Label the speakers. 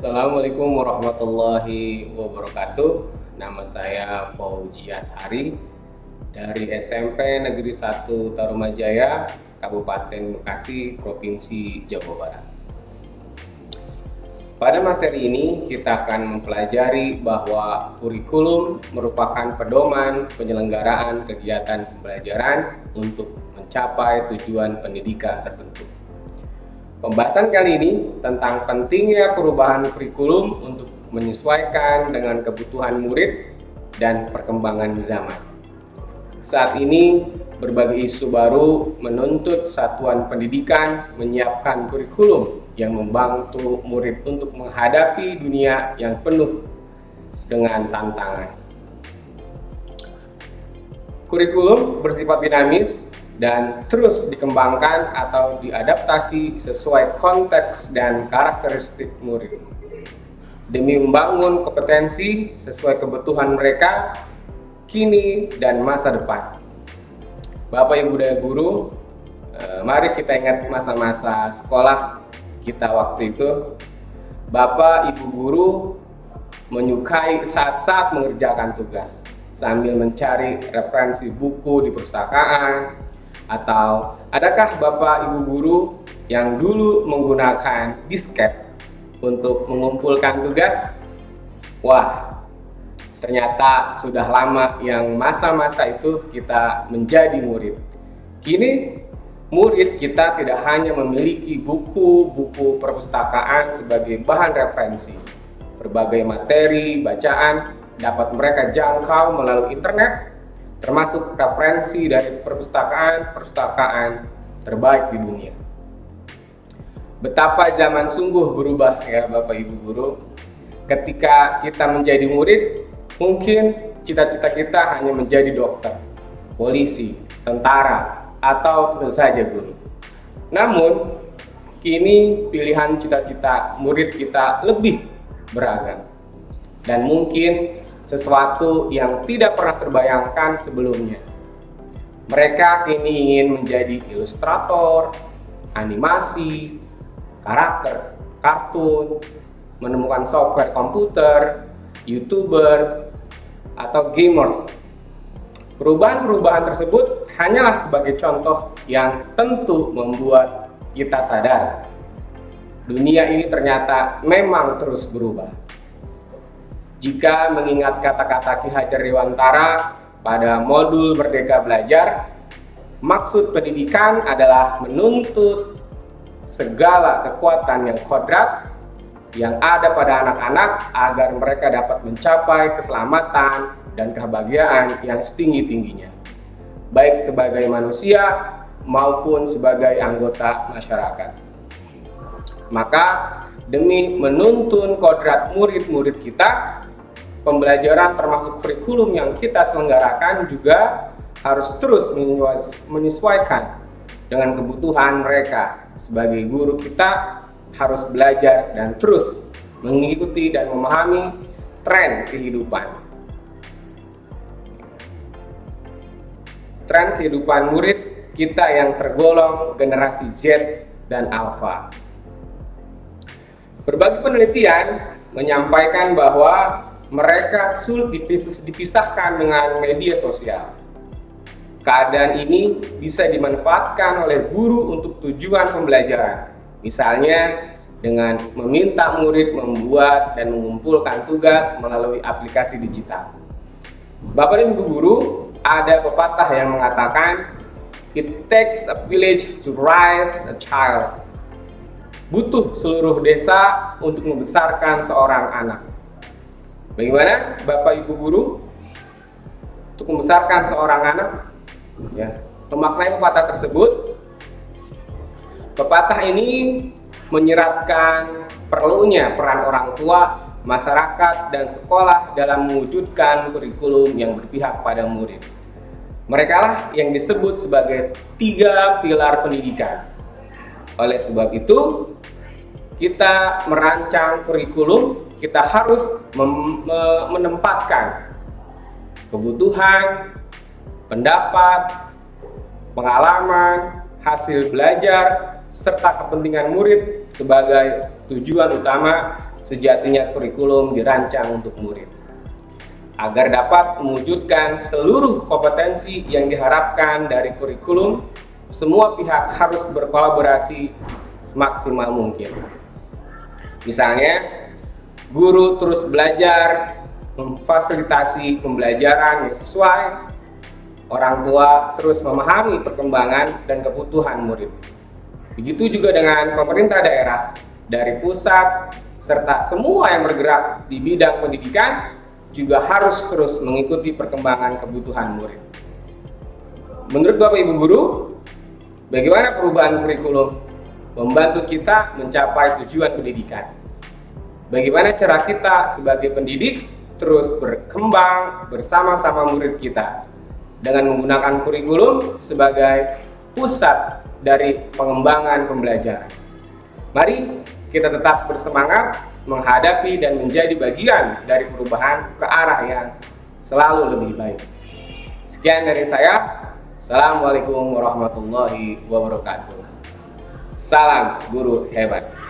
Speaker 1: Assalamualaikum warahmatullahi wabarakatuh. Nama saya Fauji Ashari dari SMP Negeri 1 Tarumajaya, Kabupaten Bekasi, Provinsi Jawa Barat. Pada materi ini kita akan mempelajari bahwa kurikulum merupakan pedoman penyelenggaraan kegiatan pembelajaran untuk mencapai tujuan pendidikan tertentu. Pembahasan kali ini tentang pentingnya perubahan kurikulum untuk menyesuaikan dengan kebutuhan murid dan perkembangan zaman. Saat ini, berbagai isu baru menuntut satuan pendidikan menyiapkan kurikulum yang membantu murid untuk menghadapi dunia yang penuh dengan tantangan. Kurikulum bersifat dinamis dan terus dikembangkan atau diadaptasi sesuai konteks dan karakteristik murid demi membangun kompetensi sesuai kebutuhan mereka kini dan masa depan. Bapak Ibu dan Guru, mari kita ingat masa-masa sekolah kita waktu itu. Bapak Ibu Guru menyukai saat-saat mengerjakan tugas sambil mencari referensi buku di perpustakaan. Atau adakah Bapak Ibu Guru yang dulu menggunakan disket untuk mengumpulkan tugas? Wah, ternyata sudah lama yang masa-masa itu kita menjadi murid. Kini murid kita tidak hanya memiliki buku-buku perpustakaan sebagai bahan referensi. Berbagai materi bacaan dapat mereka jangkau melalui internet, termasuk referensi dari perpustakaan terbaik di dunia. Betapa zaman sungguh berubah ya Bapak Ibu Guru. Ketika kita menjadi murid, mungkin cita-cita kita hanya menjadi dokter, polisi, tentara, atau tentu saja guru. Namun, kini pilihan cita-cita murid kita lebih beragam. Dan mungkin sesuatu yang tidak pernah terbayangkan sebelumnya. Mereka kini ingin menjadi ilustrator, animasi, karakter, kartun, menemukan software komputer, YouTuber, atau gamers. Perubahan-perubahan tersebut hanyalah sebagai contoh yang tentu membuat kita sadar dunia ini ternyata memang terus berubah. Jika mengingat kata-kata Ki Hajar Dewantara pada modul Merdeka Belajar, maksud pendidikan adalah menuntut segala kekuatan yang kodrat yang ada pada anak-anak agar mereka dapat mencapai keselamatan dan kebahagiaan yang setinggi-tingginya, baik sebagai manusia maupun sebagai anggota masyarakat. Maka demi menuntun kodrat murid-murid kita, pembelajaran termasuk kurikulum yang kita selenggarakan juga harus terus menyesuaikan dengan kebutuhan mereka. Sebagai guru kita harus belajar dan terus mengikuti dan memahami tren kehidupan. Tren kehidupan murid kita yang tergolong generasi Z dan Alpha. Berbagai penelitian menyampaikan bahwa mereka sulit dipisahkan dengan media sosial. Keadaan ini bisa dimanfaatkan oleh guru untuk tujuan pembelajaran. Misalnya dengan meminta murid membuat dan mengumpulkan tugas melalui aplikasi digital. Bapak dan Ibu Guru, ada pepatah yang mengatakan, "It takes a village to raise a child." Butuh seluruh desa untuk membesarkan seorang anak. Bagaimana Bapak Ibu Guru untuk membesarkan seorang anak? Ya, memaknai pepatah tersebut. Pepatah ini menyiratkan perlunya peran orang tua, masyarakat, dan sekolah dalam mewujudkan kurikulum yang berpihak pada murid. Mereka lah yang disebut sebagai 3 pilar pendidikan. Oleh sebab itu, kita merancang kurikulum, kita harus menempatkan kebutuhan, pendapat, pengalaman, hasil belajar, serta kepentingan murid sebagai tujuan utama sejatinya kurikulum dirancang untuk murid. Agar dapat mewujudkan seluruh kompetensi yang diharapkan dari kurikulum, semua pihak harus berkolaborasi semaksimal mungkin. Misalnya, guru terus belajar, memfasilitasi pembelajaran yang sesuai, orang tua terus memahami perkembangan dan kebutuhan murid. Begitu juga dengan pemerintah daerah, dari pusat, serta semua yang bergerak di bidang pendidikan juga harus terus mengikuti perkembangan kebutuhan murid. Menurut Bapak Ibu Guru, bagaimana perubahan kurikulum membantu kita mencapai tujuan pendidikan? Bagaimana cara kita sebagai pendidik terus berkembang bersama-sama murid kita dengan menggunakan kurikulum sebagai pusat dari pengembangan pembelajaran. Mari kita tetap bersemangat menghadapi dan menjadi bagian dari perubahan ke arah yang selalu lebih baik. Sekian dari saya. Assalamualaikum warahmatullahi wabarakatuh. Salam guru hebat.